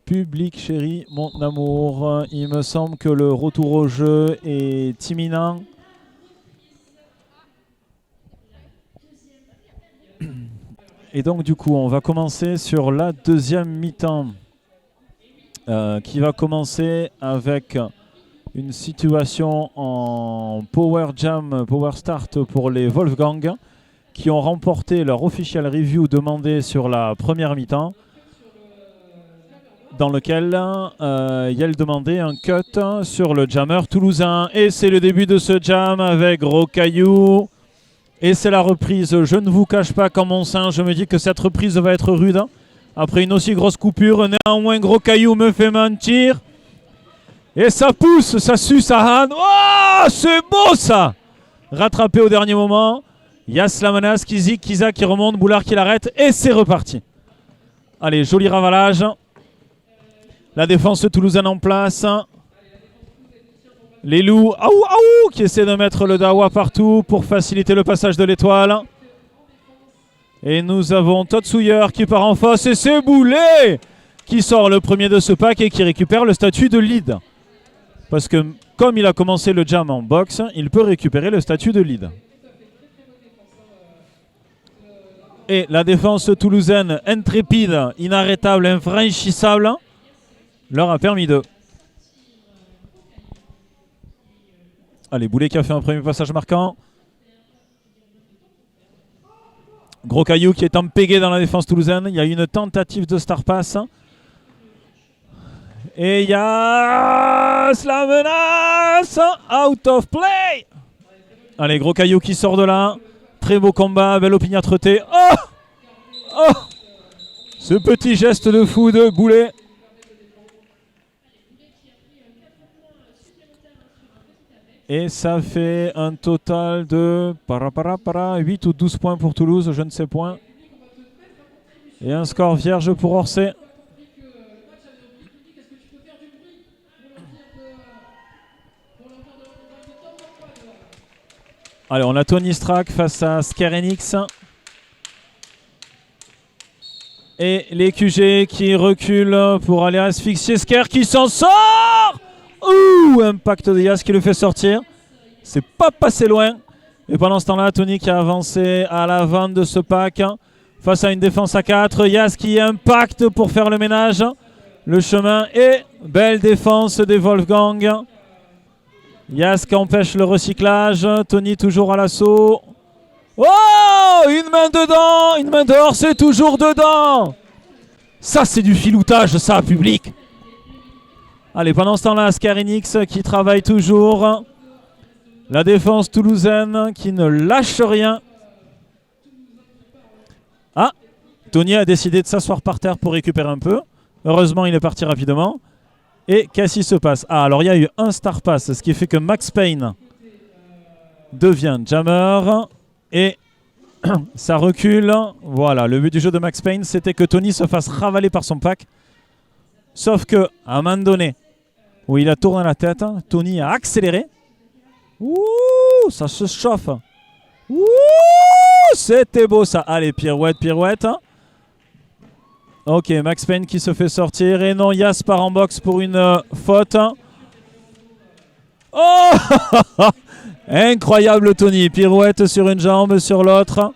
public chéri, mon amour. Il me semble que le retour au jeu est imminent. Et donc du coup, on va commencer sur la deuxième mi-temps qui va commencer avec une situation en Power Jam, Power Start pour les Wolfgang qui ont remporté leur official review demandé sur la première mi-temps, dans lequel Yel demandait un cut sur le jammer toulousain. Et c'est le début de ce jam avec Gros Caillou. Et c'est la reprise. Je ne vous cache pas qu'en mon sein, je me dis que cette reprise va être rude. Après une aussi grosse coupure, néanmoins Gros Caillou me fait mentir. Et ça pousse, ça suce sa hand. Oh, c'est beau ça! Rattrapé au dernier moment. Yas la menace, Kizik, Kiza qui remonte, Boulard qui l'arrête. Et c'est reparti. Allez, joli ravalage. La défense toulousaine en place. Les loups, qui essaient de mettre le dawa partout pour faciliter le passage de l'étoile. Et nous avons Totsuyer qui part en face et c'est Boulet qui sort le premier de ce pack et qui récupère le statut de lead. Parce que comme il a commencé le jam en boxe, il peut récupérer le statut de lead. Et la défense toulousaine, intrépide, inarrêtable, infranchissable, leur a permis de... Allez, Boulet qui a fait un premier passage marquant. Gros Caillou qui est empégué dans la défense toulousaine. Il y a une tentative de star pass. Et il y a la menace. Out of play. Allez, Gros Caillou qui sort de là. Très beau combat, belle opiniâtreté. Oh, ce petit geste de fou de Boulet. Et ça fait un total de 8 ou 12 points pour Toulouse, je ne sais point. Et un score vierge pour Orsay. Allez, on a Tony Strack face à Scarenix. Et les QG qui reculent pour aller asphyxier Sker qui s'en sort. Ouh, impact de Yas qui le fait sortir. C'est pas passé loin. Et pendant ce temps-là, Tony qui a avancé à l'avant de ce pack face à une défense à 4. Yas qui impacte pour faire le ménage. Le chemin et belle défense des Wolfgang. Yas qui empêche le recyclage. Tony toujours à l'assaut. Oh, une main dedans, une main dehors, c'est toujours dedans. Ça, c'est du filoutage, ça, public. Allez, pendant ce temps-là, Scarenix qui travaille toujours. La défense toulousaine qui ne lâche rien. Ah, Tony a décidé de s'asseoir par terre pour récupérer un peu. Heureusement, il est parti rapidement. Et qu'est-ce qui se passe? Ah, alors il y a eu un star pass, ce qui fait que Max Payne devient jammer. Et ça recule. Voilà, le but du jeu de Max Payne, c'était que Tony se fasse ravaler par son pack. Sauf que à un moment donné, où il a tourné la tête, Tony a accéléré. Ouh, ça se chauffe. Ouh, c'était beau ça. Allez, pirouette, pirouette. Ok, Max Payne qui se fait sortir. Et non, Yas part en boxe pour une faute. Oh incroyable Tony. Pirouette sur une jambe, sur l'autre.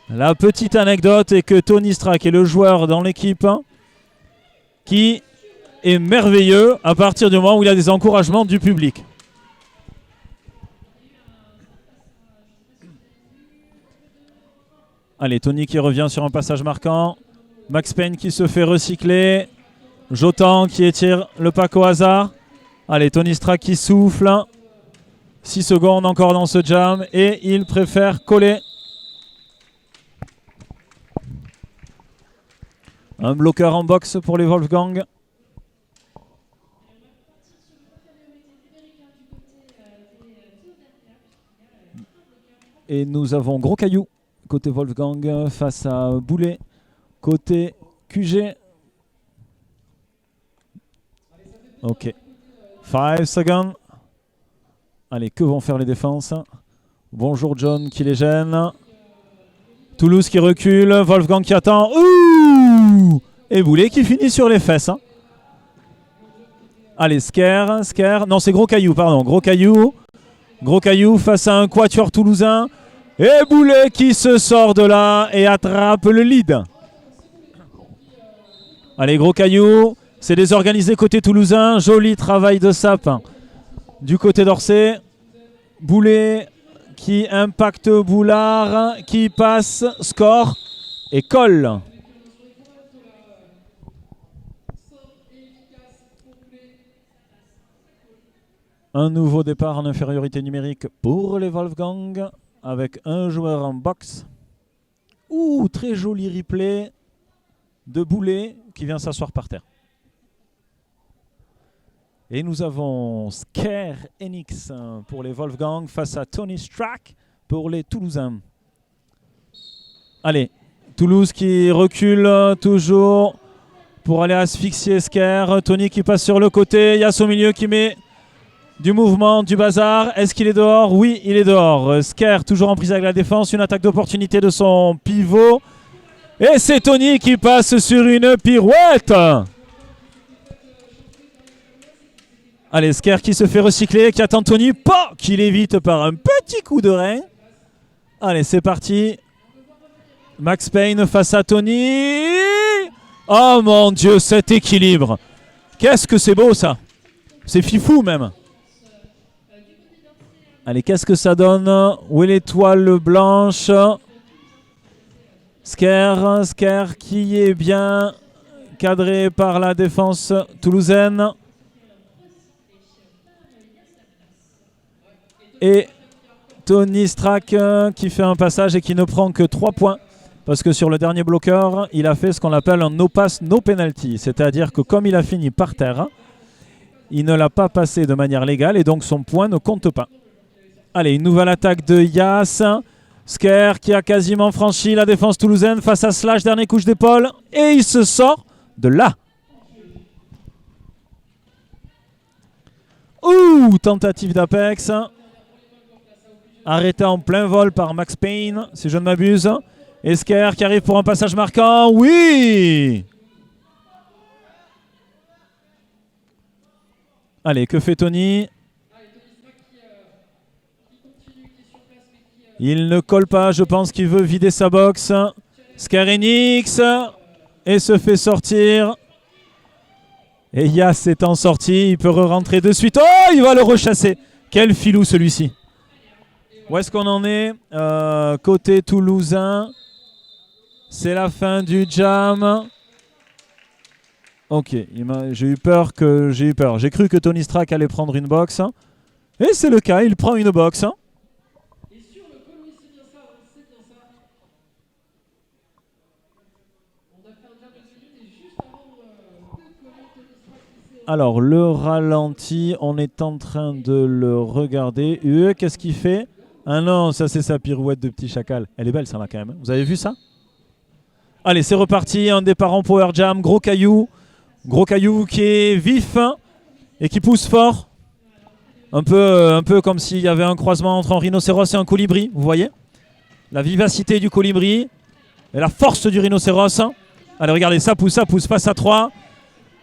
La petite anecdote est que Tony Strack est le joueur dans l'équipe qui est merveilleux à partir du moment où il a des encouragements du public. Allez, Tony qui revient sur un passage marquant. Max Payne qui se fait recycler. Jotan qui étire le pack au hasard. Allez, Tony Strack qui souffle. 6 secondes encore dans ce jam et il préfère coller. Un bloqueur en boxe pour les Wolfgang. Et nous avons Gros Caillou côté Wolfgang face à Boulet côté QG. Ok. 5 secondes. Allez, que vont faire les défenses? Bonjour John qui les gêne. Toulouse qui recule. Wolfgang qui attend. Ouh! Et Boulet qui finit sur les fesses. Hein. Allez, Sker. Non, c'est Gros Caillou, pardon. Gros Caillou face à un quatuor toulousain. Et Boulet qui se sort de là et attrape le lead. Allez, Gros Caillou. C'est désorganisé côté toulousain. Joli travail de sape du côté d'Orsay. Boulet qui impacte Boulard, qui passe, score et colle. Un nouveau départ en infériorité numérique pour les Wolfgang avec un joueur en boxe. Ouh, très joli replay de Boulet qui vient s'asseoir par terre. Et nous avons Sker Enix pour les Wolfgang face à Tony Strack pour les Toulousains. Allez, Toulouse qui recule toujours pour aller asphyxier Sker. Tony qui passe sur le côté. Yass au milieu qui met du mouvement, du bazar. Est-ce qu'il est dehors? Oui, il est dehors. Sker toujours en prise avec la défense. Une attaque d'opportunité de son pivot. Et c'est Tony qui passe sur une pirouette. Allez, Sker qui se fait recycler, qui attend Tony, qui l'évite par un petit coup de rein. Allez, c'est parti. Max Payne face à Tony. Oh mon Dieu, cet équilibre. Qu'est-ce que c'est beau ça. C'est fifou même. Allez, qu'est-ce que ça donne? Où est l'étoile blanche? Sker qui est bien cadré par la défense toulousaine. Et Tony Strack qui fait un passage et qui ne prend que 3 points. Parce que sur le dernier bloqueur, il a fait ce qu'on appelle un no pass, no penalty. C'est-à-dire que comme il a fini par terre, il ne l'a pas passé de manière légale et donc son point ne compte pas. Allez, une nouvelle attaque de Yass. Sker qui a quasiment franchi la défense toulousaine face à Slash, dernière couche d'épaule. Et il se sort de là. Ouh, tentative d'Apex. Arrêté en plein vol par Max Payne, si je ne m'abuse. Et Sker qui arrive pour un passage marquant. Oui! Allez, que fait Tony? Il ne colle pas, je pense qu'il veut vider sa boxe. Sker Enix et se fait sortir. Et Yass étant sorti, il peut re-rentrer de suite. Oh, il va le rechasser. Quel filou celui-ci. Où est-ce qu'on en est? Côté toulousain. C'est la fin du jam. Ok, j'ai eu peur. J'ai cru que Tony Strack allait prendre une boxe. Et c'est le cas, il prend une boxe. Alors, le ralenti, on est en train de le regarder. Qu'est-ce qu'il fait? Ah non, ça c'est sa pirouette de petit chacal. Elle est belle, ça là quand même. Vous avez vu ça? Allez, c'est reparti. Un départ en power jam. Gros Caillou. Gros Caillou qui est vif et qui pousse fort. Un peu comme s'il y avait un croisement entre un rhinocéros et un colibri. Vous voyez? La vivacité du colibri et la force du rhinocéros. Allez, regardez, ça pousse face à 3.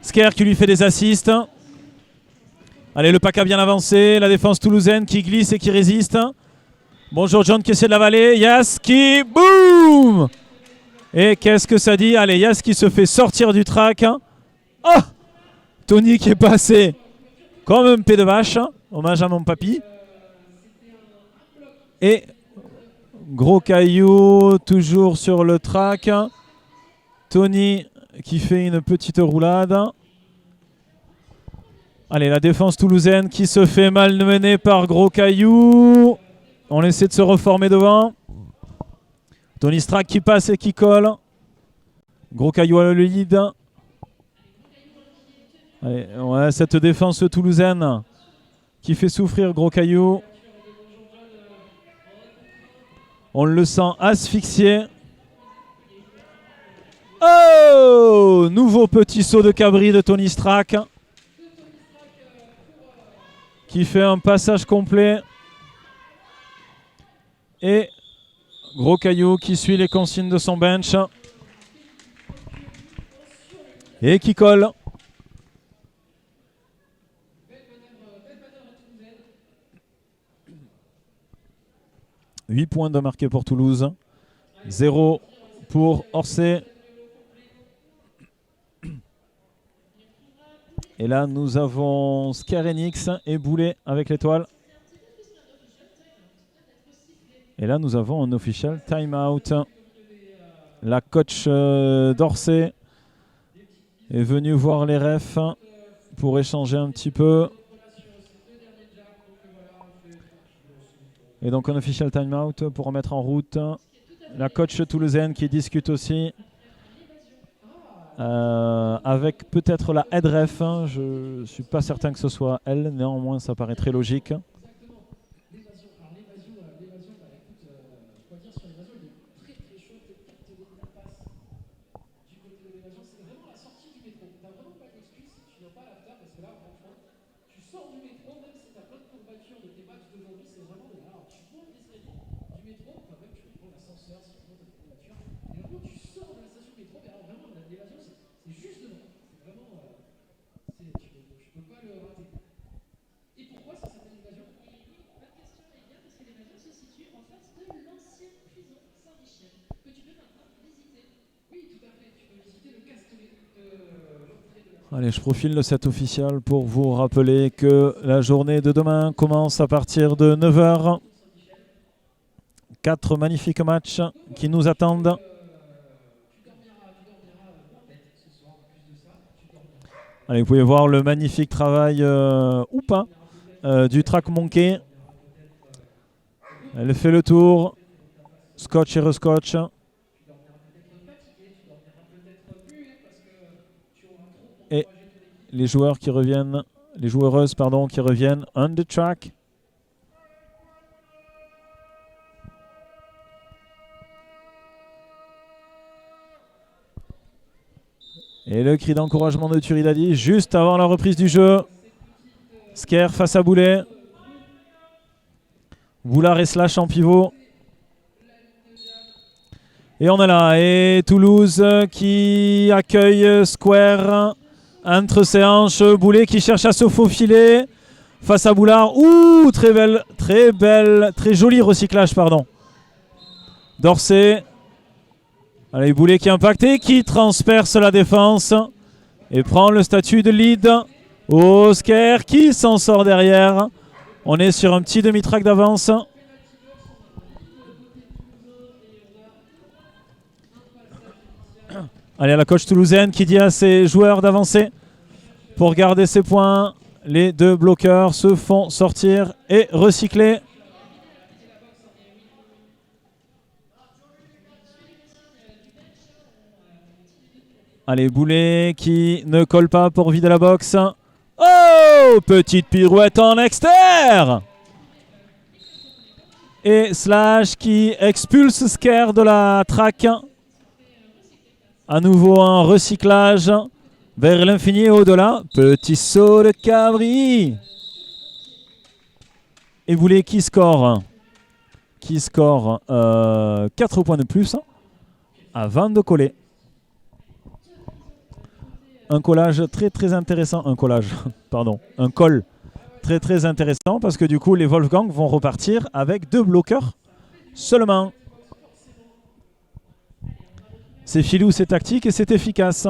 Sker qui lui fait des assists. Allez, le pack a bien avancé. La défense toulousaine qui glisse et qui résiste. Bonjour John qui essaie de la vallée. Yass qui... Boum! Et qu'est-ce que ça dit? Allez, Yass qui se fait sortir du track. Oh! Tony qui est passé comme un P de vache. Hommage à mon papy. Et Gros Caillou toujours sur le track. Tony qui fait une petite roulade. Allez, la défense toulousaine qui se fait malmener par Gros Caillou. On essaie de se reformer devant. Tony Strack qui passe et qui colle. Gros Caillou à le lead. Allez, ouais, cette défense toulousaine qui fait souffrir Gros Caillou. On le sent asphyxié. Oh! Nouveau petit saut de cabri de Tony Strack qui fait un passage complet. Et Gros Caillou qui suit les consignes de son bench. Et qui colle. « 8 points de marqué pour Toulouse. 0 pour Orsay. Et là, nous avons Skarenix et Boulet avec l'étoile. Et là, nous avons un official time-out. La coach d'Orsay est venue voir les refs pour échanger un petit peu. Et donc un official time-out pour remettre en route la coach toulousaine qui discute aussi avec peut-être la head ref. Je ne suis pas certain que ce soit elle, néanmoins ça paraît très logique. Allez, je profile le set officiel pour vous rappeler que la journée de demain commence à partir de 9 h. 4 magnifiques matchs qui nous attendent. Allez, vous pouvez voir le magnifique travail ou pas du Track Monkey. Elle fait le tour, scotch et rescotch. Et les joueurs qui reviennent, les joueuses pardon, qui reviennent on the track. Et le cri d'encouragement de Turidadi juste avant la reprise du jeu. Sker face à Boulet. Boulard et Slash en pivot. Et on est là. Et Toulouse qui accueille Square entre ses hanches. Boulet qui cherche à se faufiler face à Boulard. Ouh, très belle, très joli recyclage, pardon. D'Orsay. Allez, Boulet qui est impacté, qui transperce la défense et prend le statut de lead. Oscar qui s'en sort derrière. On est sur un petit demi-track d'avance. Allez, la coach toulousaine qui dit à ses joueurs d'avancer pour garder ses points. Les deux bloqueurs se font sortir et recycler. Allez, Boulet qui ne colle pas pour vider la boxe. Oh, petite pirouette en externe. Et Slash qui expulse Sker de la track. À nouveau un recyclage vers l'infini et au-delà. Petit saut de Cabri. Et Boulet qui score 4 points de plus avant de coller. Un collage très intéressant. Un col très intéressant parce que du coup les Wolfgang vont repartir avec 2 bloqueurs seulement. C'est filou, c'est tactique et c'est efficace.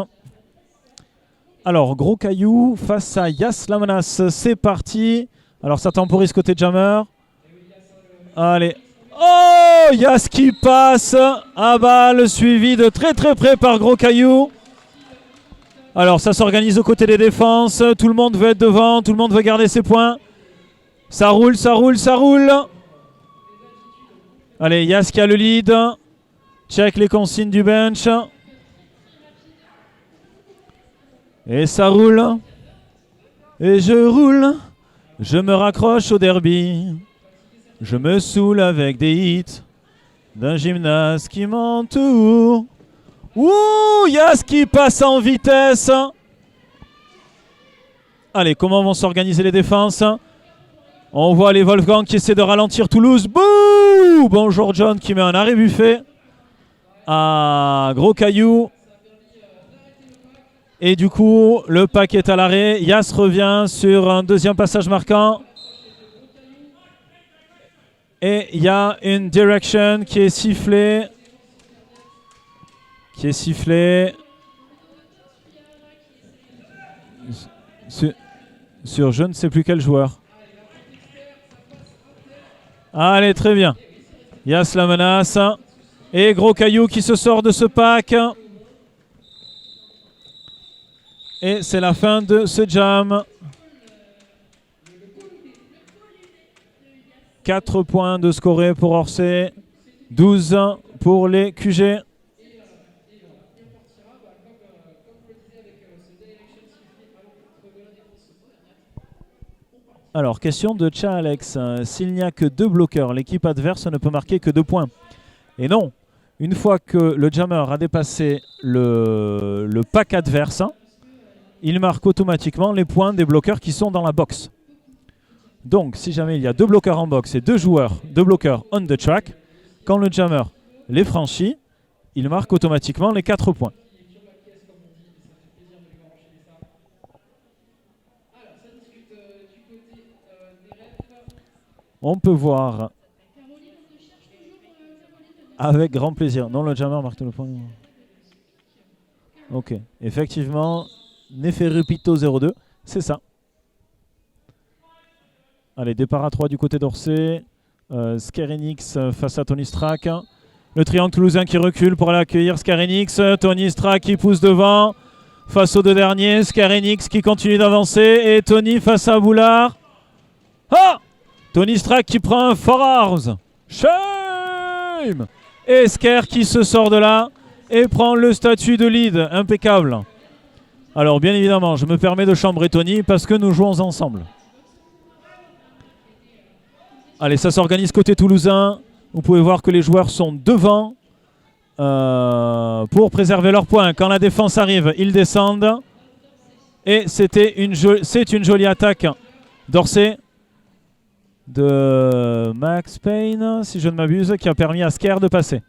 Alors, Gros Caillou face à Yas la menace. C'est parti. Alors, ça temporise côté jammer. Allez. Oh, Yas qui passe à balle, suivi de très près par Gros Caillou. Alors, ça s'organise aux côtés des défenses. Tout le monde veut être devant. Tout le monde veut garder ses points. Ça roule. Allez, Yas qui a le lead. Check les consignes du bench. Et ça roule. Et je roule. Je me raccroche au derby. Je me saoule avec des hits d'un gymnase qui m'entoure. Ouh, Yas qui passe en vitesse. Allez, comment vont s'organiser les défenses? On voit les Wolfgang qui essaient de ralentir Toulouse. Bouh! Bonjour John qui met un arrêt buffet à Gros Caillou. Et du coup, le pack est à l'arrêt. Yas revient sur un deuxième passage marquant. Et il y a une direction qui est sifflée. Sur je ne sais plus quel joueur. Allez, très bien. Yas la menace. Et Gros Caillou qui se sort de ce pack. Et c'est la fin de ce jam. 4 points de scorés pour Orsay. 12 pour les QG. Alors, question de Tcha Alex. S'il n'y a que 2 bloqueurs, l'équipe adverse ne peut marquer que 2 points. Et non, une fois que le jammer a dépassé le pack adverse, il marque automatiquement les points des bloqueurs qui sont dans la box. Donc, si jamais il y a 2 bloqueurs en box et 2 bloqueurs on the track, quand le jammer les franchit, il marque automatiquement les 4 points. On peut voir avec grand plaisir. Non, le jammer marque le point. Ok, effectivement, Neferupito 02, c'est ça. Allez, départ à 3 du côté d'Orsay. Scarenix face à Tony Strack. Le triangle toulousain qui recule pour aller accueillir Scarenix. Tony Strack qui pousse devant. Face aux 2 derniers. Scarenix qui continue d'avancer. Et Tony face à Boulard. Ah! Tony Strack qui prend un forearms. Shame! Et Sker qui se sort de là et prend le statut de lead. Impeccable. Alors, bien évidemment, je me permets de chambrer Tony parce que nous jouons ensemble. Allez, ça s'organise côté toulousain. Vous pouvez voir que les joueurs sont devant pour préserver leurs points. Quand la défense arrive, ils descendent. Et c'est une jolie attaque d'Orsay de Max Payne, si je ne m'abuse, qui a permis à Sker de passer.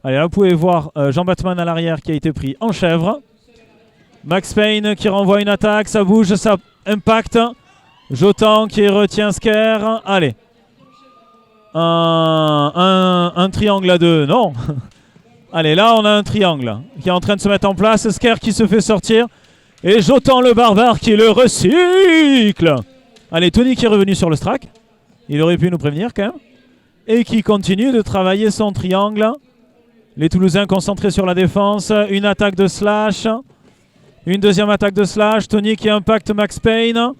Allez, là vous pouvez voir Jean Batman à l'arrière qui a été pris en chèvre. Max Payne qui renvoie une attaque, ça bouge, ça impacte. Jotan qui retient Sker. Allez. Un triangle à 2, non. Allez, là on a un triangle qui est en train de se mettre en place. Sker qui se fait sortir. Et Jotan le barbare qui le recycle. Allez, Tony qui est revenu sur le strack. Il aurait pu nous prévenir quand même. Et qui continue de travailler son triangle. Les Toulousains concentrés sur la défense. Une attaque de slash. Une deuxième attaque de slash. Tony qui impacte Max Payne.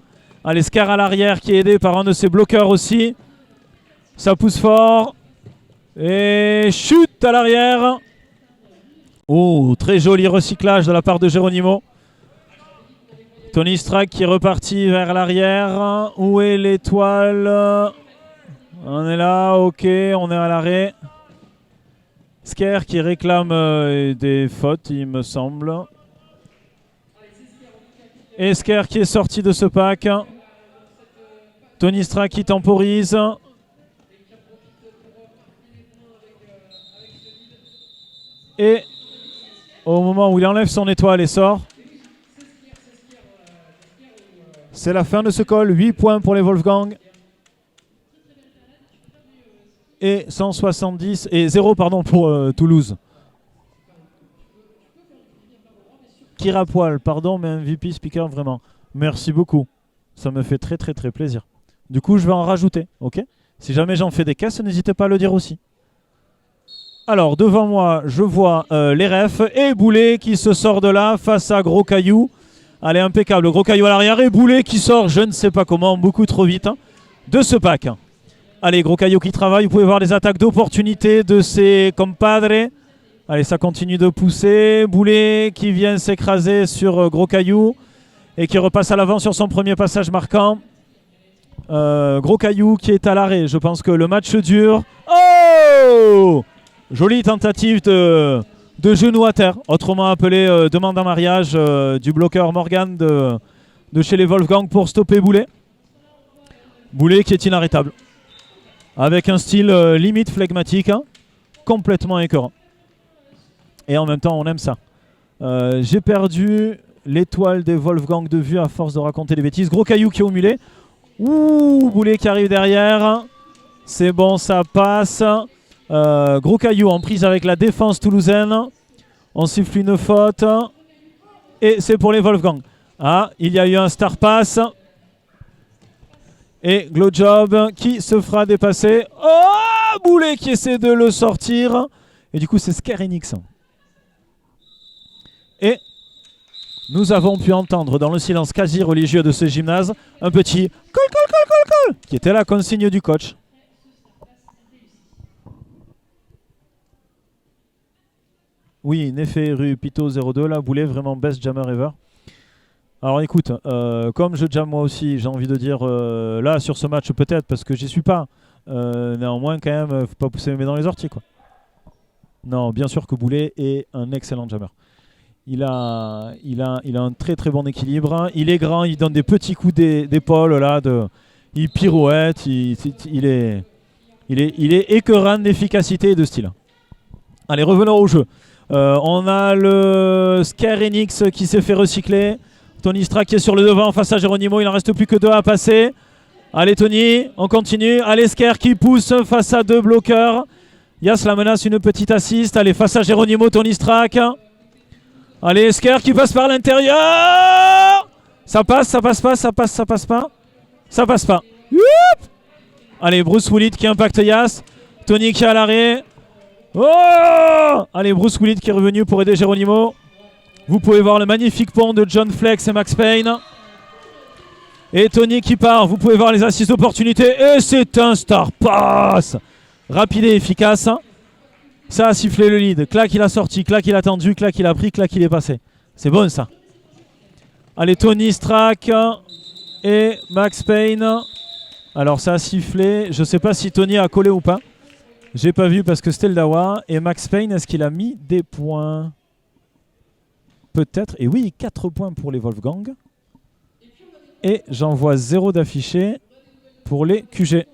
Allez, Sker à l'arrière qui est aidé par un de ses bloqueurs aussi. Ça pousse fort. Et chute à l'arrière. Oh, très joli recyclage de la part de Geronimo. Tony Strack qui est reparti vers l'arrière. Où est l'étoile? On est là, ok, on est à l'arrêt. Sker qui réclame des fautes, il me semble. Et Sker qui est sorti de ce pack. Tony Strack qui temporise. Et au moment où il enlève son étoile et sort, c'est la fin de ce call. 8 points pour les Wolfgang. Et 170 et 0 pardon pour Toulouse. Kirapoil, pardon, mais MVP speaker vraiment. Merci beaucoup. Ça me fait très très très plaisir. Du coup, je vais en rajouter, ok? Si jamais j'en fais des caisses, n'hésitez pas à le dire aussi. Alors, devant moi, je vois les refs et Boulet qui se sort de là face à Gros Caillou. Allez, impeccable. Gros Caillou à l'arrière et Boulet qui sort, je ne sais pas comment, beaucoup trop vite, de ce pack. Allez, Gros Caillou qui travaille. Vous pouvez voir les attaques d'opportunité de ses compadres. Allez, ça continue de pousser. Boulet qui vient s'écraser sur Gros Caillou et qui repasse à l'avant sur son premier passage marquant. Gros Caillou qui est à l'arrêt. Je pense que le match dure. Oh! Jolie tentative de genou à terre, autrement appelé demande en mariage du bloqueur Morgan de chez les Wolfgang pour stopper Boulet. Boulet qui est inarrêtable. Avec un style limite flegmatique, hein, complètement écœurant. Et en même temps, on aime ça. J'ai perdu l'étoile des Wolfgang de vue à force de raconter des bêtises. Gros caillou qui est au mulet. Ouh, Boulet qui arrive derrière. C'est bon, ça passe. Gros caillou en prise avec la défense toulousaine. On siffle une faute. Et c'est pour les Wolfgang. Ah, il y a eu un star pass. Et Glowjob qui se fera dépasser. Oh, Boulet qui essaie de le sortir. Et du coup, c'est Scare Enix. Et nous avons pu entendre dans le silence quasi religieux de ce gymnase un petit call, call, call, call, call qui était la consigne du coach. Oui, Neferu Pito 02, là, Boulet, vraiment best jammer ever. Alors écoute, comme je jamme moi aussi, j'ai envie de dire, là, sur ce match peut-être, parce que j'y suis pas. Néanmoins, quand même, faut pas pousser mes mains dans les orties, quoi. Non, bien sûr que Boulet est un excellent jammer. Il a un très très bon équilibre. Il est grand, il donne des petits coups d'épaule, là, il pirouette, il est écœurant d'efficacité et de style. Allez, revenons au jeu. On a le Scare Enix qui s'est fait recycler. Tony Strack qui est sur le devant face à Geronimo. Il n'en reste plus que 2 à passer. Allez Tony, on continue. Allez Scare qui pousse face à 2 bloqueurs. Yas la menace, une petite assist. Allez face à Geronimo, Tony Strack. Allez Scare qui passe par l'intérieur. Ça passe, ça passe pas, ça passe, ça passe pas. Ça passe pas. Youp. Allez Bruce Willis qui impacte Yas. Tony qui est à l'arrêt. Oh! Allez, Bruce Willis qui est revenu pour aider Geronimo. Vous pouvez voir le magnifique pont de John Flex et Max Payne. Et Tony qui part. Vous pouvez voir les assists d'opportunité. Et c'est un star pass. Rapide et efficace. Ça a sifflé le lead. Clac, il a sorti. Clac, il a tendu. Clac, il a pris. Clac, il est passé. C'est bon ça. Allez, Tony Strack et Max Payne. Alors ça a sifflé. Je ne sais pas si Tony a collé ou pas. J'ai pas vu parce que c'était le Dawa. Et Max Payne, est-ce qu'il a mis des points? Peut-être. Et oui, 4 points pour les Wolfgang. Et j'en vois 0 d'affiché pour les QG.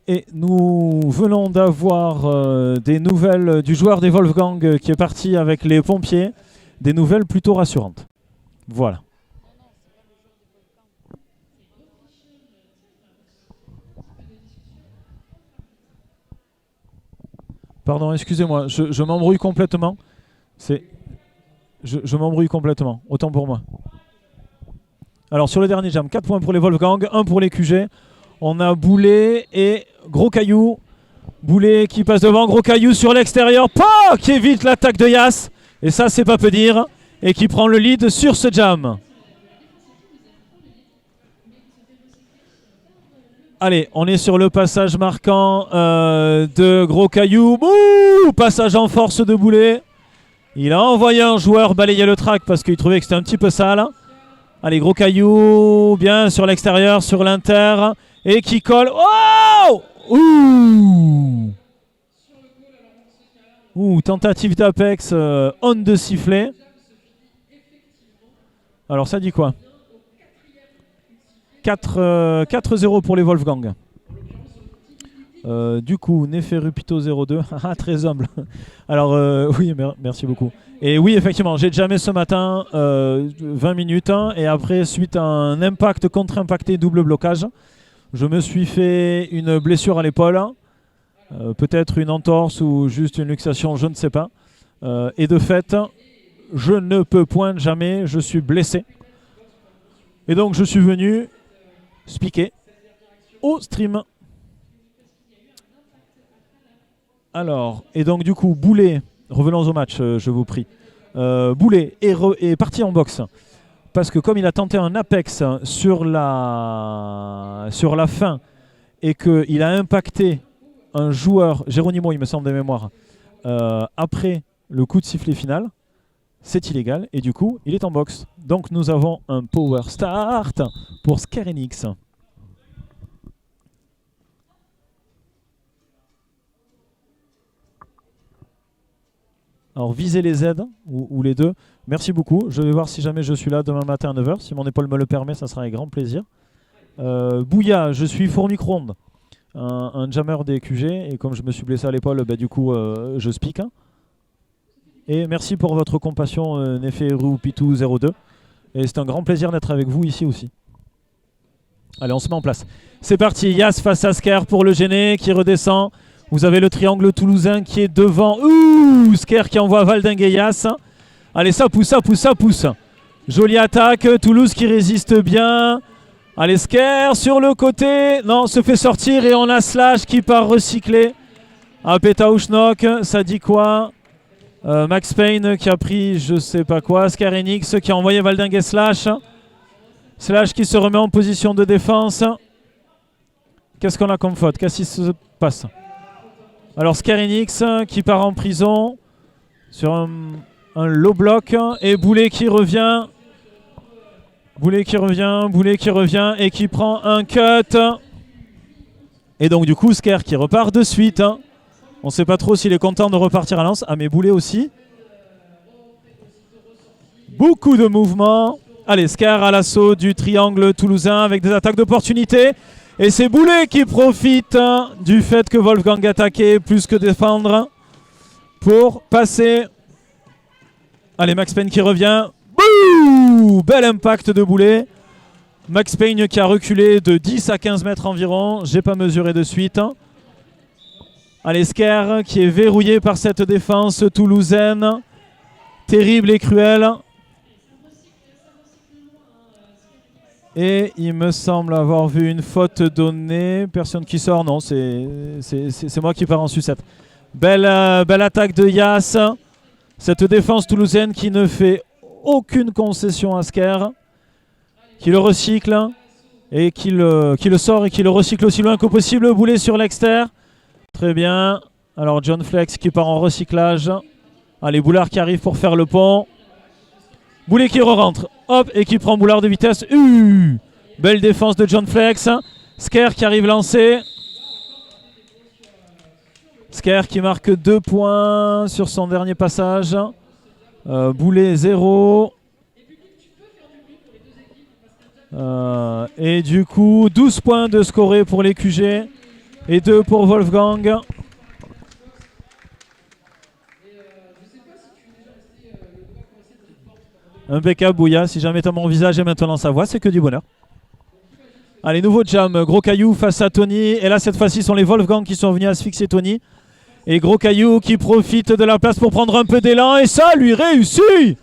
Et nous venons d'avoir des nouvelles du joueur des Wolfgang qui est parti avec les pompiers. Des nouvelles plutôt rassurantes. Voilà. Pardon, excusez-moi, je m'embrouille complètement. Je m'embrouille complètement, autant pour moi. Alors sur le dernier jam, 4 points pour les Wolfgang, 1 pour les QG. On a Boulet et Gros Caillou. Boulet qui passe devant, Gros Caillou sur l'extérieur. Qui évite l'attaque de Yas. Et ça, c'est pas peu dire. Et qui prend le lead sur ce jam. Allez, on est sur le passage marquant de Gros Caillou. Ouh, passage en force de Boulet. Il a envoyé un joueur balayer le track parce qu'il trouvait que c'était un petit peu sale. Allez, Gros Caillou, bien sur l'extérieur, sur l'inter. Et qui colle. Oh! Ouh! Ouh, tentative d'Apex on de sifflet. Alors ça dit quoi? 4-0 pour les Wolfgang. Du coup, Neferu Pito 02, très humble. Alors oui, merci beaucoup. Et oui, effectivement, j'ai jamais ce matin 20 minutes et après, suite à un impact contre-impacté double blocage, je me suis fait une blessure à l'épaule, peut-être une entorse ou juste une luxation, je ne sais pas. Et de fait, je ne peux point jamais, je suis blessé. Et donc, je suis venu spiquer au stream. Alors, et donc du coup, Boulet, revenons au match, je vous prie. Boulet est parti en boxe. Parce que comme il a tenté un Apex sur la fin et qu'il a impacté un joueur, Geronimo il me semble de mémoire, après le coup de sifflet final, c'est illégal et du coup il est en boxe. Donc nous avons un power start pour Scare Enix. Alors visez les Z ou les deux. Merci beaucoup. Je vais voir si jamais je suis là demain matin à 9 h. Si mon épaule me le permet, ça sera avec grand plaisir. Bouya, je suis four micro-ondes. Un jammer des QG. Et comme je me suis blessé à l'épaule, bah, du coup, je speak. Et merci pour votre compassion, Neferupitu02. Et c'est un grand plaisir d'être avec vous ici aussi. Allez, on se met en place. C'est parti, Yas face à Sker pour le gêner, qui redescend. Vous avez le triangle toulousain qui est devant. Ouh, Sker qui envoie Valdingue et Yas. Allez, ça pousse, ça pousse, ça pousse. Jolie attaque, Toulouse qui résiste bien. Allez, Sker sur le côté. Non, se fait sortir et on a Slash qui part recycler. Ah, Petauschnock, ça dit quoi? Max Payne qui a pris je sais pas quoi. Sker Enix qui a envoyé Valdingue et Slash. Slash qui se remet en position de défense. Qu'est-ce qu'on a comme faute? Qu'est-ce qui se passe? Alors Sker Enix qui part en prison sur un low block. Et Boulet qui revient. Boulet qui revient et qui prend un cut. Et donc du coup Sker qui repart de suite. On ne sait pas trop s'il est content de repartir à Lens. Ah mais Boulet aussi. Beaucoup de mouvements. Allez, Sker à l'assaut du triangle toulousain avec des attaques d'opportunité. Et c'est Boulet qui profite du fait que Wolfgang attaquait plus que défendre pour passer. Allez, Max Payne qui revient. Bouh, bel impact de Boulet. Max Payne qui a reculé de 10 à 15 mètres environ. J'ai pas mesuré de suite. Allez, Sker qui est verrouillé par cette défense toulousaine. Terrible et cruelle. Et il me semble avoir vu une faute donnée. Personne qui sort, non, c'est moi qui pars en sucette. Belle attaque de Yas. Cette défense toulousaine qui ne fait aucune concession à Sker. Qui le recycle. Et qui le sort et qui le recycle aussi loin que possible. Boulet sur l'extérieur. Très bien. Alors John Flex qui part en recyclage. Allez, Boulard qui arrive pour faire le pont. Boulet qui re-rentre. Hop, et qui prend Boulard de vitesse. Belle défense de John Flex. Sker qui arrive lancé. Sker qui marque 2 points sur son dernier passage. Boulet 0. Et du coup, 12 points de scoré pour les QG. Et 2 pour Wolfgang. Impeccable Bouya, si jamais t'as mon visage et maintenant sa voix, c'est que du bonheur. Allez, nouveau jam, Gros Caillou face à Tony. Et là, cette fois-ci, ce sont les Wolfgang qui sont venus asphyxier Tony. Et Gros Caillou qui profite de la place pour prendre un peu d'élan. Et ça lui réussit.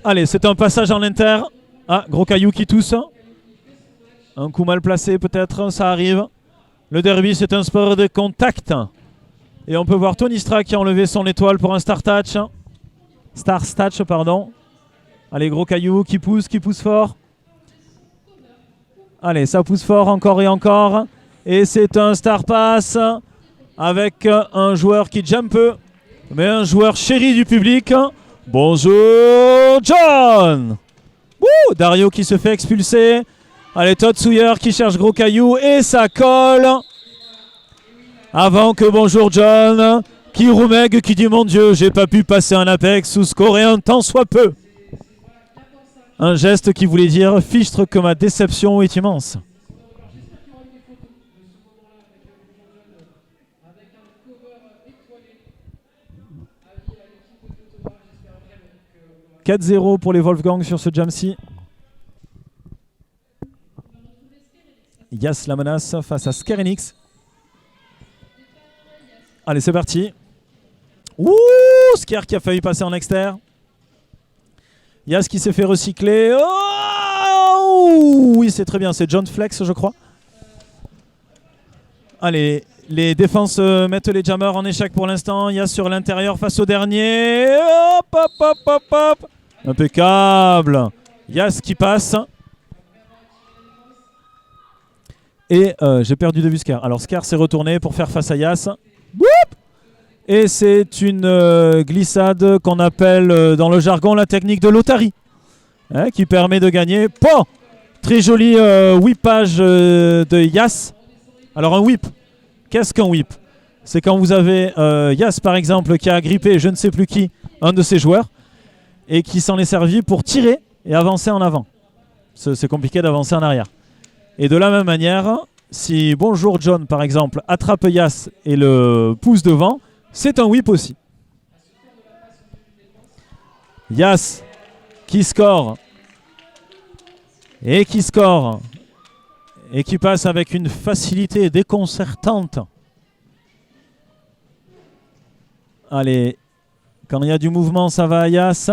Allez, c'est un passage en inter. Ah, Gros Caillou qui tousse. Un coup mal placé peut-être, ça arrive. Le derby, c'est un sport de contact. Et on peut voir Tony Stra qui a enlevé son étoile pour un star statch, pardon. Allez, Gros Caillou qui pousse fort. Allez, ça pousse fort encore et encore. Et c'est un star pass avec un joueur qui jump peu, mais un joueur chéri du public. Bonjour John. Wouh, Dario qui se fait expulser. Allez, Todd Sawyer qui cherche Gros Caillou et ça colle. Avant que bonjour John, Kirumeg qui dit mon Dieu, j'ai pas pu passer un apex ou scorer un tant soit peu. Un geste qui voulait dire fichtre que ma déception est immense. « 4-0 pour les Wolfgang sur ce jam-ci. Yas la menace face à Sker Enix. Allez, c'est parti. Ouh, Sker qui a failli passer en externe. Yas qui s'est fait recycler. Oh oui, c'est très bien. C'est John Flex, je crois. Allez, les défenses mettent les jammers en échec pour l'instant. Yas sur l'intérieur face au dernier. Hop, hop, hop, hop, hop. Impeccable. Yas qui passe. Et j'ai perdu de vue Sker. Alors Sker s'est retourné pour faire face à Yas. Boop. Et c'est une glissade qu'on appelle dans le jargon la technique de l'Otari, hein, qui permet de gagner. Bon, très joli whippage de Yas. Alors un whip, qu'est-ce qu'un whip? C'est quand vous avez Yas par exemple qui a agrippé je ne sais plus qui, un de ses joueurs, et qui s'en est servi pour tirer et avancer en avant. C'est compliqué d'avancer en arrière. Et de la même manière, si Bonjour John par exemple attrape Yas et le pousse devant, c'est un whip aussi. Yas qui score. Et qui score. Et qui passe avec une facilité déconcertante. Allez, quand il y a du mouvement, ça va à Yas.